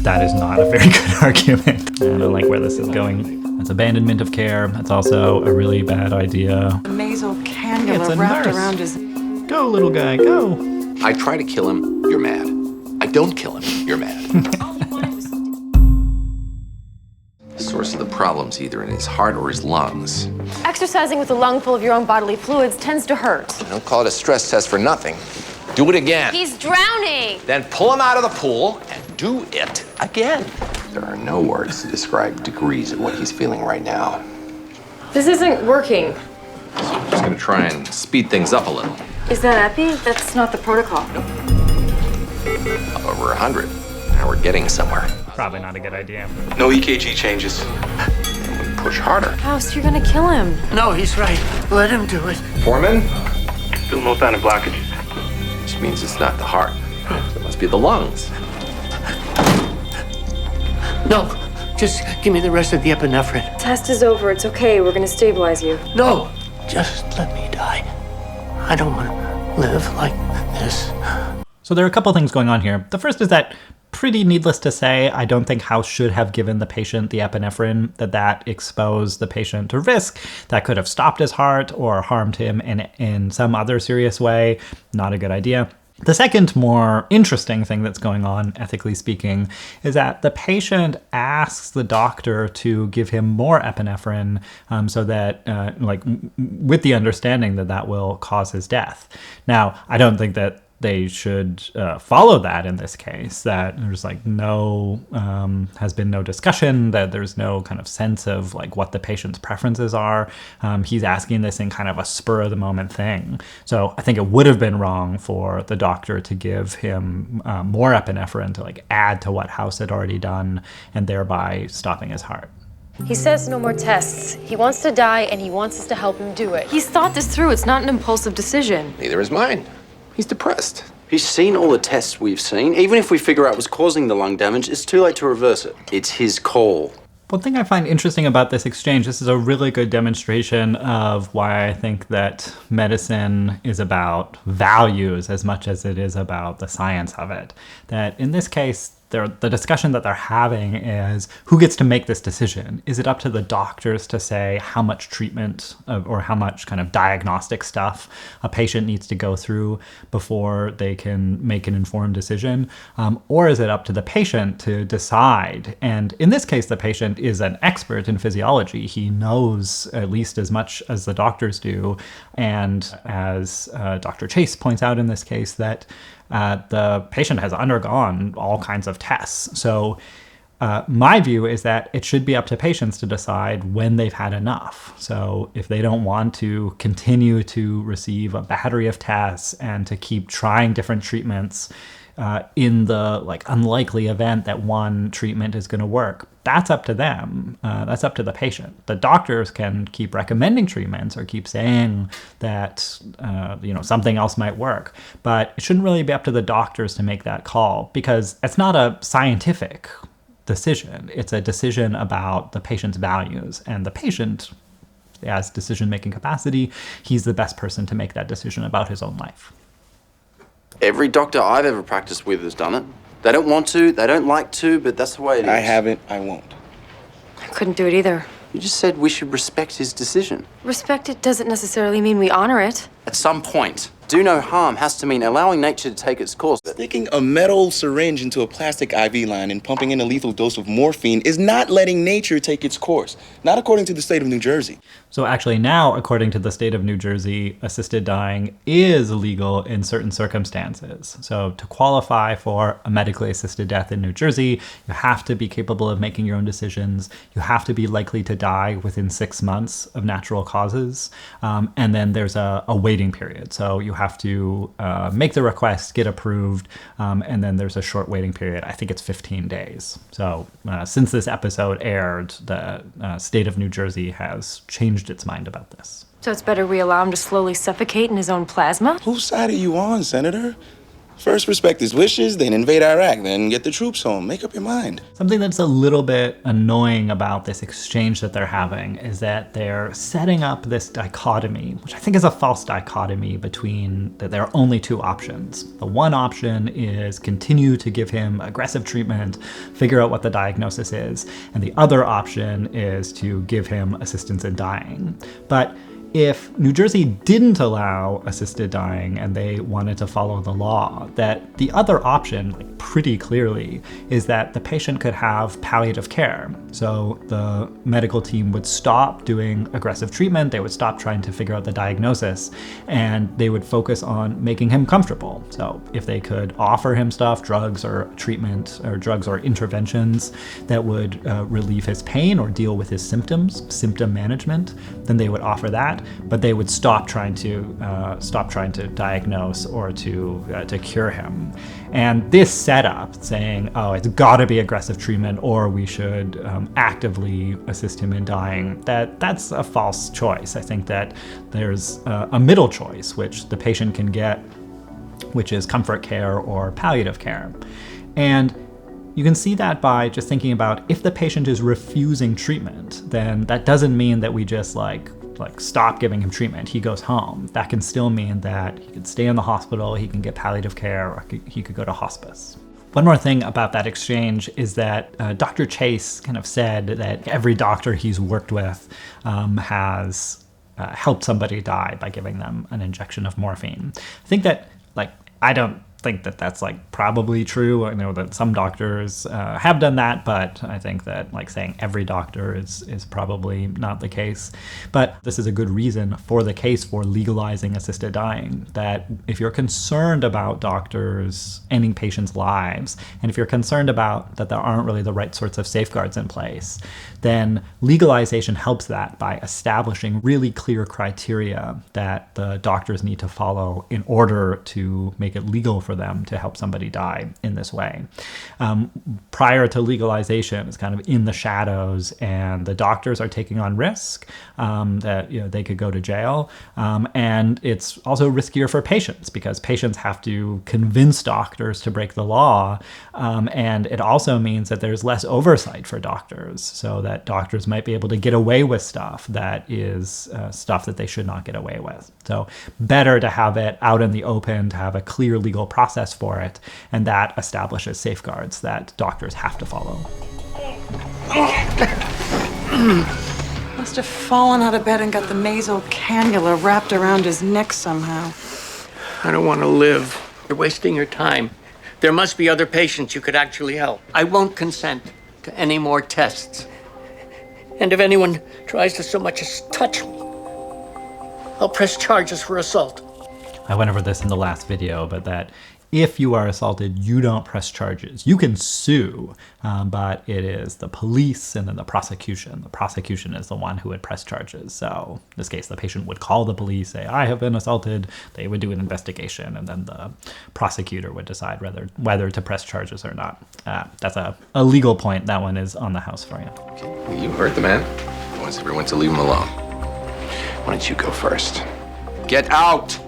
that is not a very good argument. I don't like where this is going. It's abandonment of care. It's also a really bad idea. A nasal cannula wrapped around his... Go, little guy, go. I try to kill him, you're mad. I don't kill him, you're mad. The source of the problem's either in his heart or his lungs. Exercising with a lung full of your own bodily fluids tends to hurt. I don't call it a stress test for nothing. Do it again. He's drowning! Then pull him out of the pool and do it again. There are no words to describe degrees of what he's feeling right now. This isn't working. So I'm just gonna try and speed things up a little. Is that epi? That's not the protocol. Over 100. Now we're getting somewhere. Probably not a good idea. No EKG changes. And we push harder. Faust, you're gonna kill him. No, he's right. Let him do it. Foreman? Still no sign of blockage. Which means it's not the heart. So it must be the lungs. No, just give me the rest of the epinephrine. Test is over. It's okay. We're gonna stabilize you. No, just let me die. I don't want to live like this. So there are a couple things going on here. The first is that, pretty needless to say, I don't think House should have given the patient the epinephrine, that exposed the patient to risk that could have stopped his heart or harmed him in some other serious way. Not a good idea. The second more interesting thing that's going on, ethically speaking, is that the patient asks the doctor to give him more epinephrine so that, with the understanding that that will cause his death. Now, I don't think that they should follow that in this case, that there's has been no discussion, that there's no kind of sense of what the patient's preferences are. He's asking this in kind of a spur of the moment thing. So I think it would have been wrong for the doctor to give him more epinephrine to add to what House had already done and thereby stopping his heart. He says no more tests. He wants to die and he wants us to help him do it. He's thought this through. It's not an impulsive decision. Neither is mine. He's depressed. He's seen all the tests we've seen. Even if we figure out what's causing the lung damage, it's too late to reverse it. It's his call. One thing I find interesting about this exchange, this is a really good demonstration of why I think that medicine is about values as much as it is about the science of it. That in this case, the discussion that they're having is who gets to make this decision? Is it up to the doctors to say how much treatment or how much kind of diagnostic stuff a patient needs to go through before they can make an informed decision? Or is it up to the patient to decide? And in this case, the patient is an expert in physiology. He knows at least as much as the doctors do. And as Dr. Chase points out in this case, that the patient has undergone all kinds of tests. So my view is that it should be up to patients to decide when they've had enough. So if they don't want to continue to receive a battery of tests and to keep trying different treatments in the unlikely event that one treatment is going to work, that's up to them. That's up to the patient. The doctors can keep recommending treatments or keep saying that something else might work, but it shouldn't really be up to the doctors to make that call, because it's not a scientific decision. It's a decision about the patient's values, and the patient has decision-making capacity. He's the best person to make that decision about his own life. Every doctor I've ever practiced with has done it. They don't want to, they don't like to, but that's the way it is. I haven't, I won't. I couldn't do it either. You just said we should respect his decision. Respect it doesn't necessarily mean we honor it. At some point, do no harm has to mean allowing nature to take its course. Sticking a metal syringe into a plastic IV line and pumping in a lethal dose of morphine is not letting nature take its course. Not according to the state of New Jersey. So actually now, according to the state of New Jersey, assisted dying is legal in certain circumstances. So to qualify for a medically assisted death in New Jersey, you have to be capable of making your own decisions. You have to be likely to die within 6 months of natural causes. And then there's a waiting period. So you have to make the request, get approved, and then there's a short waiting period. I think it's 15 days. So since this episode aired, the state of New Jersey has changed its mind about this. So it's better we allow him to slowly suffocate in his own plasma? Whose side are you on, Senator? First respect his wishes, then invade Iraq, then get the troops home. Make up your mind. Something that's a little bit annoying about this exchange that they're having is that they're setting up this dichotomy, which I think is a false dichotomy between that there are only two options. The one option is continue to give him aggressive treatment, figure out what the diagnosis is, and the other option is to give him assistance in dying. But if New Jersey didn't allow assisted dying and they wanted to follow the law, that the other option, like pretty clearly, is that the patient could have palliative care. So the medical team would stop doing aggressive treatment, they would stop trying to figure out the diagnosis, and they would focus on making him comfortable. So if they could offer him stuff, drugs or treatment, or drugs or interventions that would relieve his pain or deal with his symptoms, symptom management, then they would offer that. But they would stop trying to diagnose or to cure him. And this setup, saying, "Oh, it's got to be aggressive treatment, or we should actively assist him in dying," that's a false choice. I think that there's a middle choice, which the patient can get, which is comfort care or palliative care, and you can see that by just thinking about if the patient is refusing treatment, then that doesn't mean that we just like stop giving him treatment. He goes home. That can still mean that he could stay in the hospital, he can get palliative care, or he could go to hospice. One more thing about that exchange is that Dr. Chase kind of said that every doctor he's worked with has helped somebody die by giving them an injection of morphine. I think that, I don't think that that's probably true. I know that some doctors have done that, but I think that saying every doctor is probably not the case. But this is a good reason for the case for legalizing assisted dying, that if you're concerned about doctors ending patients' lives, and if you're concerned about that there aren't really the right sorts of safeguards in place, then legalization helps that by establishing really clear criteria that the doctors need to follow in order to make it legal for them to help somebody die in this way. Prior to legalization, it's kind of in the shadows, and the doctors are taking on risk that they could go to jail, and it's also riskier for patients because patients have to convince doctors to break the law, and it also means that there's less oversight for doctors, so that doctors might be able to get away with stuff that is stuff that they should not get away with. So better to have it out in the open, to have a clear legal process for it, and that establishes safeguards that doctors have to follow. Must have fallen out of bed and got the nasal cannula wrapped around his neck somehow. I don't want to live. You're wasting your time. There must be other patients you could actually help. I won't consent to any more tests. And if anyone tries to so much as touch me, I'll press charges for assault. I went over this in the last video, but that if you are assaulted, you don't press charges. You can sue, but it is the police and then the prosecution. The prosecution is the one who would press charges. So in this case, the patient would call the police, say, "I have been assaulted." They would do an investigation, and then the prosecutor would decide whether to press charges or not. That's a legal point. That one is on the house for you. Okay, you heard the man. He wants everyone to leave him alone. Why don't you go first? Get out!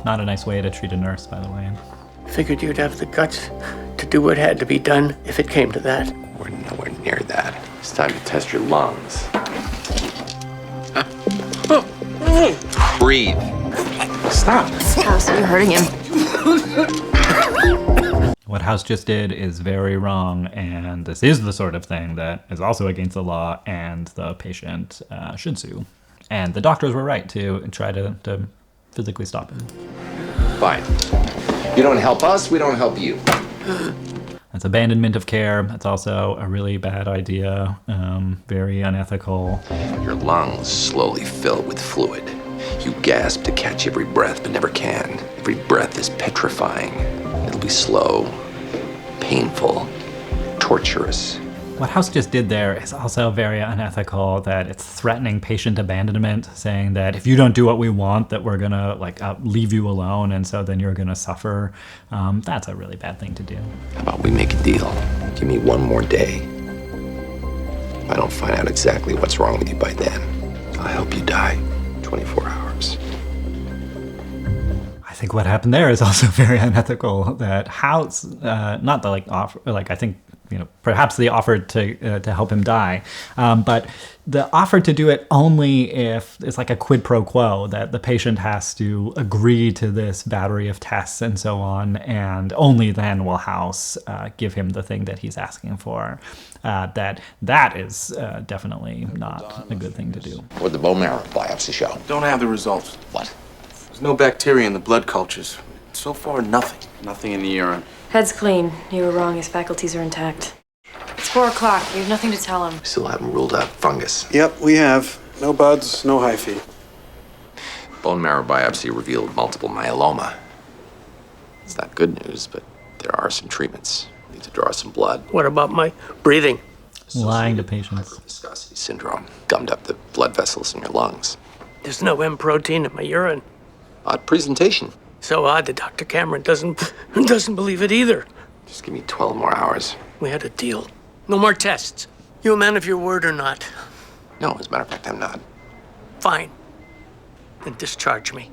Not a nice way to treat a nurse, by the way. Figured you'd have the guts to do what had to be done if it came to that. We're nowhere near that. It's time to test your lungs. Breathe. Stop. House, you're hurting him. What House just did is very wrong, and this is the sort of thing that is also against the law, and the patient should sue. And the doctors were right to try to physically stop him. Fine. You don't help us, we don't help you. That's abandonment of care. That's also a really bad idea, very unethical. Your lungs slowly fill with fluid. You gasp to catch every breath, but never can. Every breath is petrifying. It'll be slow, painful, torturous. What House just did there is also very unethical, that it's threatening patient abandonment, saying that if you don't do what we want, that we're gonna leave you alone, and so then you're gonna suffer. That's a really bad thing to do. How about we make a deal? Give me one more day. If I don't find out exactly what's wrong with you by then, I'll help you die. 24 hours. I think what happened there is also very unethical. That House, not the offer, I think perhaps they offered to help him die, but the offer to do it only if it's like a quid pro quo, that the patient has to agree to this battery of tests and so on, and only then will House give him the thing that he's asking for. That is definitely not a good thing to do. What'd the bone marrow biopsy show? Don't have the results. What? There's no bacteria in the blood cultures. So far, nothing. Nothing in the urine. Head's clean. You were wrong. His faculties are intact. It's 4 o'clock. We have nothing to tell him. Still haven't ruled out fungus. Yep, we have. No buds, no hyphae. Bone marrow biopsy revealed multiple myeloma. It's not good news, but there are some treatments. Need to draw some blood. What about my breathing? Lying to patients. Hyperviscosity syndrome gummed up the blood vessels in your lungs. There's no M protein in my urine. Odd presentation. So odd that Dr. Cameron doesn't believe it either. Just give me 12 more hours. We had a deal. No more tests. You a man of your word or not? No, as a matter of fact, I'm not. Fine. Then discharge me.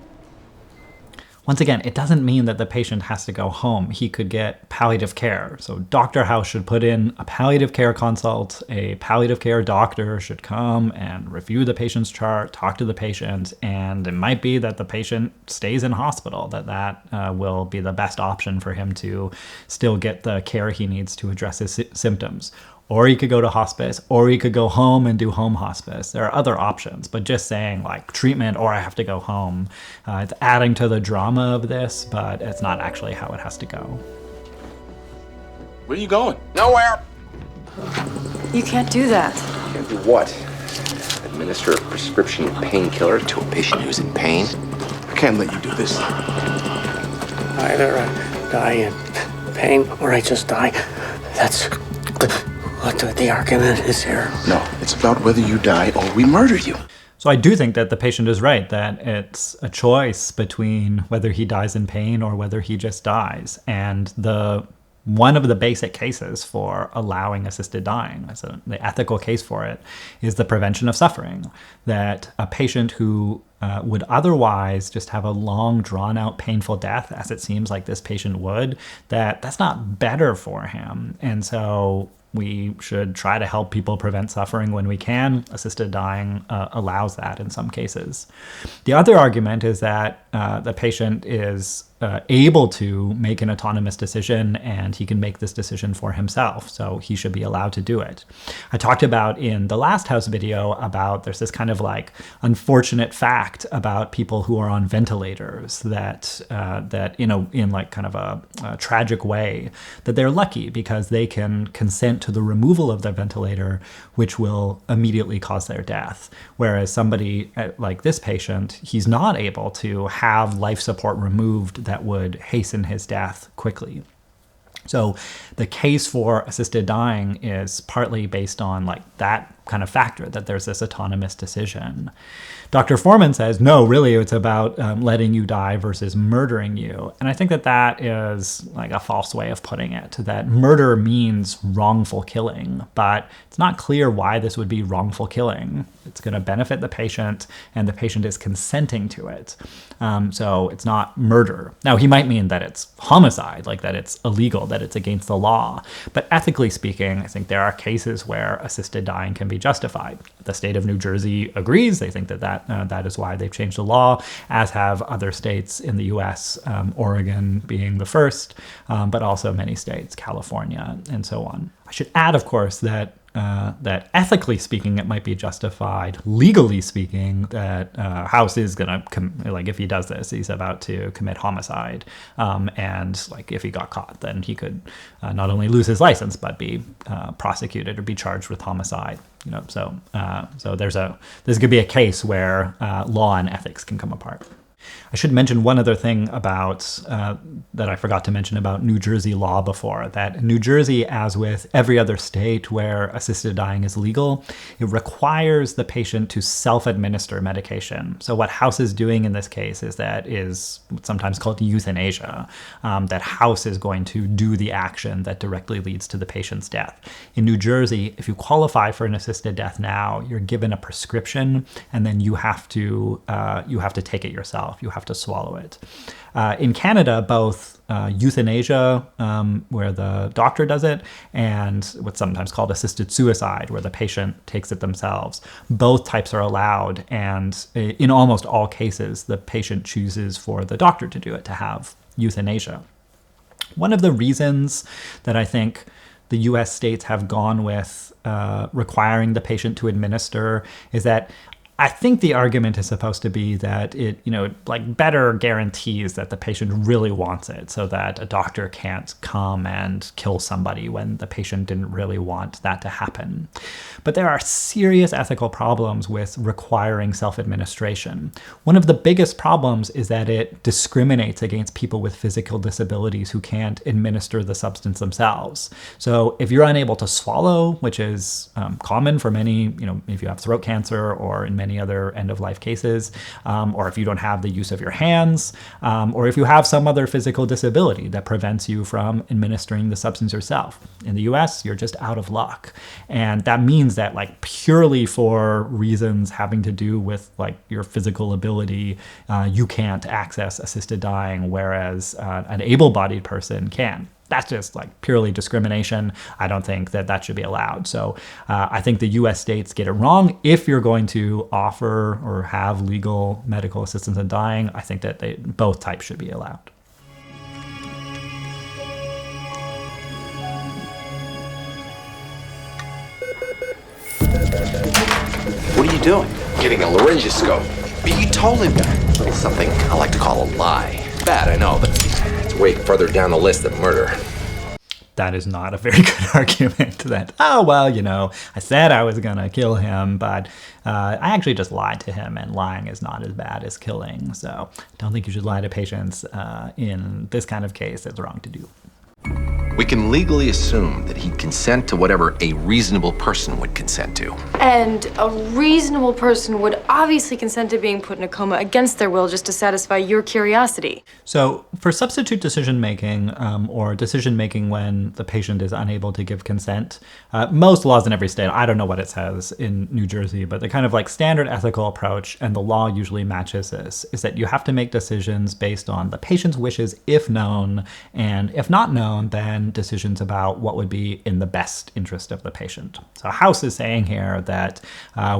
Once again, it doesn't mean that the patient has to go home. He could get palliative care. So Dr. House should put in a palliative care consult. A palliative care doctor should come and review the patient's chart, talk to the patient, and it might be that the patient stays in hospital, that will be the best option for him to still get the care he needs to address his symptoms. Or he could go to hospice, or he could go home and do home hospice. There are other options, but just saying treatment or I have to go home, it's adding to the drama of this, but it's not actually how it has to go. Where are you going? Nowhere! You can't do that. Can't do what? Administer a prescription painkiller to a patient who's in pain? I can't let you do this. Either I die in pain or I just die. That's what the argument is here. No, it's about whether you die or we murder you. So I do think that the patient is right, that it's a choice between whether he dies in pain or whether he just dies. And one of the basic cases for allowing assisted dying, so the ethical case for it, is the prevention of suffering. That a patient who would otherwise just have a long, drawn-out, painful death, as it seems like this patient would, that's not better for him. And so we should try to help people prevent suffering when we can. Assisted dying allows that in some cases. The other argument is that the patient is able to make an autonomous decision, and he can make this decision for himself, so he should be allowed to do it. I talked about in the last House video about there's this kind of unfortunate fact about people who are on ventilators that in kind of a tragic way, that they're lucky because they can consent to the removal of their ventilator, which will immediately cause their death. Whereas somebody like this patient, he's not able to have life support removed that would hasten his death quickly. So the case for assisted dying is partly based on that kind of factor, that there's this autonomous decision. Dr. Foreman says, no, really, it's about letting you die versus murdering you. And I think that is a false way of putting it, that murder means wrongful killing, but it's not clear why this would be wrongful killing. It's going to benefit the patient, and the patient is consenting to it. So it's not murder. Now, he might mean that it's homicide, that it's illegal, that it's against the law. But ethically speaking, I think there are cases where assisted dying can be justified. The state of New Jersey agrees. They think that is why they've changed the law, as have other states in the U.S., Oregon being the first, but also many states, California, and so on. I should add, of course, that ethically speaking, it might be justified. Legally speaking, that House is going to, if he does this, he's about to commit homicide. And if he got caught, then he could not only lose his license, but be prosecuted or be charged with homicide. So this could be a case where law and ethics can come apart. I should mention one other thing about that I forgot to mention about New Jersey law before, that New Jersey, as with every other state where assisted dying is legal, it requires the patient to self-administer medication. So what House is doing in this case is sometimes called euthanasia, that House is going to do the action that directly leads to the patient's death. In New Jersey, if you qualify for an assisted death now, you're given a prescription, and then you have to take it yourself. yourself. You have to swallow it. In Canada, both euthanasia, where the doctor does it, and what's sometimes called assisted suicide, where the patient takes it themselves, both types are allowed. And in almost all cases, the patient chooses for the doctor to do it, to have euthanasia. One of the reasons that I think the US states have gone with requiring the patient to administer is that I think the argument is supposed to be that it, better guarantees that the patient really wants it, so that a doctor can't come and kill somebody when the patient didn't really want that to happen. But there are serious ethical problems with requiring self-administration. One of the biggest problems is that it discriminates against people with physical disabilities who can't administer the substance themselves. So if you're unable to swallow, which is common for many, if you have throat cancer or in many other end-of-life cases, or if you don't have the use of your hands, or if you have some other physical disability that prevents you from administering the substance yourself. In the US, you're just out of luck. And that means that purely for reasons having to do with your physical ability, you can't access assisted dying, whereas an able-bodied person can. That's just purely discrimination. I don't think that should be allowed. So I think the US states get it wrong. If you're going to offer or have legal medical assistance in dying, I think that both types should be allowed. What are you doing? Getting a laryngoscope. But you told him that. Little something I like to call a lie. Bad, I know, but it's way further down the list than murder. That is not a very good argument that, I said I was going to kill him, but I actually just lied to him, and lying is not as bad as killing. So I don't think you should lie to patients in this kind of case. It's wrong to do. We can legally assume that he'd consent to whatever a reasonable person would consent to. And a reasonable person would obviously consent to being put in a coma against their will just to satisfy your curiosity. So for substitute decision-making, or decision-making when the patient is unable to give consent, most laws in every state, I don't know what it says in New Jersey, but the kind of standard ethical approach, and the law usually matches this, is that you have to make decisions based on the patient's wishes if known, and if not known, then decisions about what would be in the best interest of the patient. So House is saying here that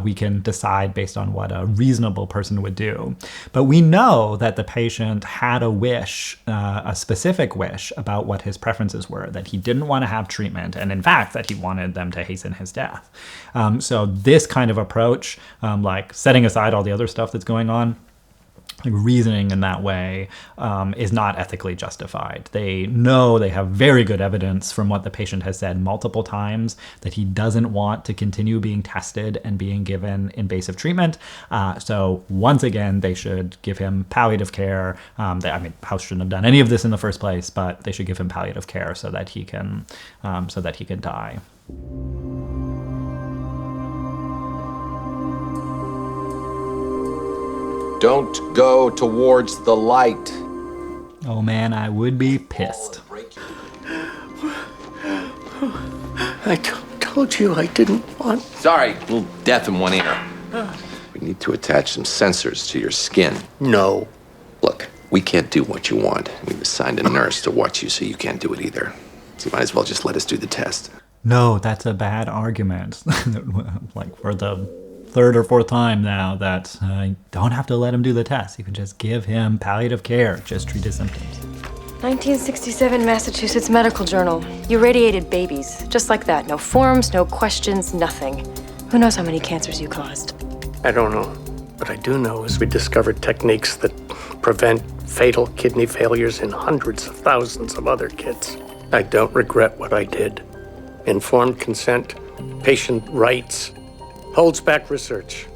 we can decide based on what a reasonable person would do. But we know that the patient had a wish, a specific wish about what his preferences were, that he didn't want to have treatment, and in fact, that he wanted them to hasten his death. So this kind of approach, setting aside all the other stuff that's going on, reasoning in that way is not ethically justified. They know, they have very good evidence from what the patient has said multiple times that he doesn't want to continue being tested and being given invasive treatment. So once again, they should give him palliative care. House shouldn't have done any of this in the first place, but they should give him palliative care so that he can die. Don't go towards the light. Oh man, I would be pissed. I told you I didn't want... Sorry, a little deaf in one ear. We need to attach some sensors to your skin. No. Look, we can't do what you want. We've assigned a nurse to watch you, so you can't do it either. So you might as well just let us do the test. No, that's a bad argument. For the third or fourth time now that you don't have to let him do the test. You can just give him palliative care. Just treat his symptoms. 1967 Massachusetts Medical Journal. You radiated babies. Just like that. No forms, no questions, nothing. Who knows how many cancers you caused? I don't know. What I do know is we discovered techniques that prevent fatal kidney failures in hundreds of thousands of other kids. I don't regret what I did. Informed consent, patient rights, holds back research.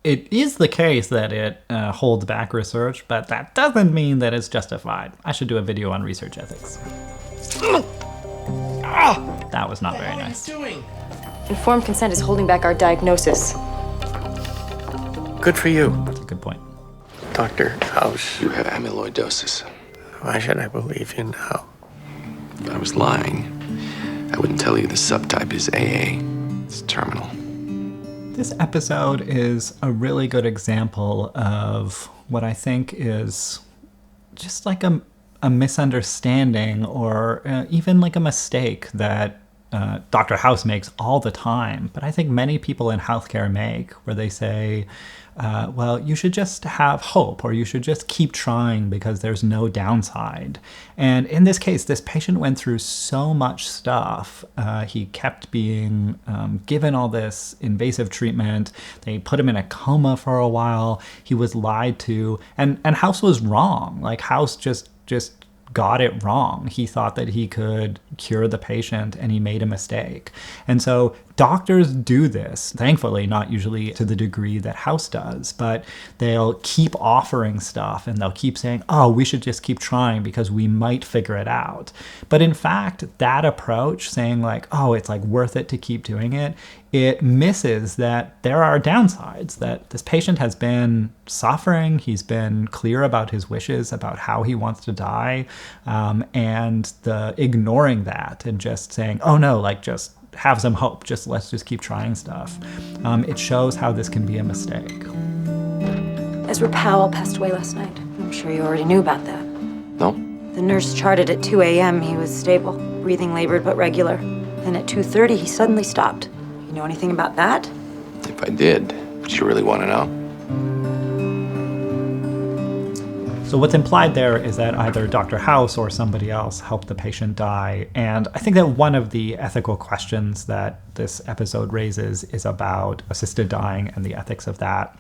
It is the case that it holds back research, but that doesn't mean that it's justified. I should do a video on research ethics. That was not very nice. Informed consent is holding back our diagnosis. Good for you. That's a good point. Dr. House. You have amyloidosis. Why should I believe you now? If I was lying, I wouldn't tell you the subtype is AA. It's terminal. This episode is a really good example of what I think is just like a misunderstanding or even like a mistake that Dr. House makes all the time, but I think many people in healthcare make, where they say, well, you should just have hope, or you should just keep trying because there's no downside. And in this case, this patient went through so much stuff. He kept being given all this invasive treatment. They put him in a coma for a while. He was lied to, and House was wrong. Like, House just got it wrong. He thought that he could cure the patient, and he made a mistake. And so doctors do this, thankfully, not usually to the degree that House does, but they'll keep offering stuff and they'll keep saying, oh, we should just keep trying because we might figure it out. But in fact, that approach, saying like, oh, it's like worth it to keep doing it, it misses that there are downsides, that this patient has been suffering. He's been clear about his wishes, about how he wants to die, and the ignoring that and just saying, oh no, like just have some hope, let's just keep trying stuff. It shows how this can be a mistake. Ezra Powell passed away last night. I'm sure you already knew about that. No? The nurse charted at 2 a.m. He was stable, breathing labored but regular. Then at 2:30, he suddenly stopped. You know anything about that? If I did, would you really want to know? So what's implied there is that either Dr. House or somebody else helped the patient die. And I think that one of the ethical questions that this episode raises is about assisted dying and the ethics of that.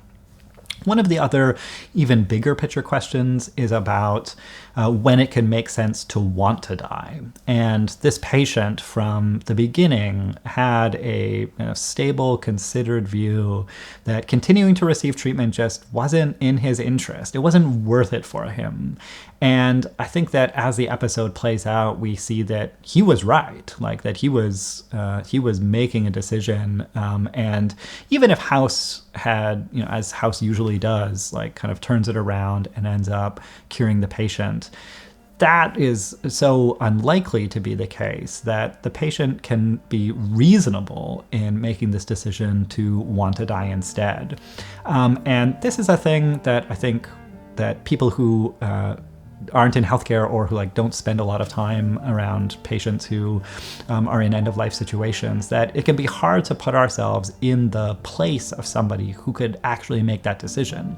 One of the other even bigger picture questions is about when it can make sense to want to die. And this patient from the beginning had a stable, considered view that continuing to receive treatment just wasn't in his interest. It wasn't worth it for him. And I think that as the episode plays out, we see that he was right, like that he was making a decision. And even if House had, as House usually does, like kind of turns it around and ends up curing the patient, that is so unlikely to be the case that the patient can be reasonable in making this decision to want to die instead. And this is a thing that I think that people who aren't in healthcare or who don't spend a lot of time around patients who are in end-of-life situations, that it can be hard to put ourselves in the place of somebody who could actually make that decision.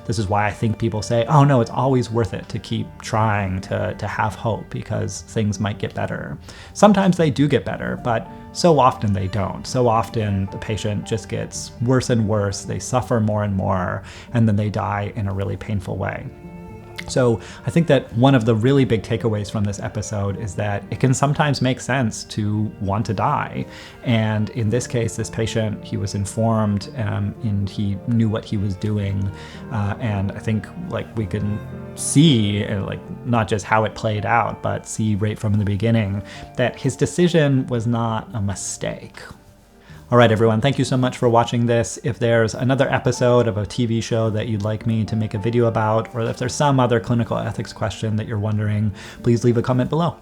This is why I think people say, oh no, it's always worth it to keep trying to have hope because things might get better. Sometimes they do get better, but so often they don't. So often the patient just gets worse and worse, they suffer more and more, and then they die in a really painful way. So I think that one of the really big takeaways from this episode is that it can sometimes make sense to want to die. And in this case, this patient, he was informed and he knew what he was doing. And I think we can see not just how it played out, but see right from the beginning that his decision was not a mistake. All right, everyone, thank you so much for watching this. If there's another episode of a TV show that you'd like me to make a video about, or if there's some other clinical ethics question that you're wondering, please leave a comment below.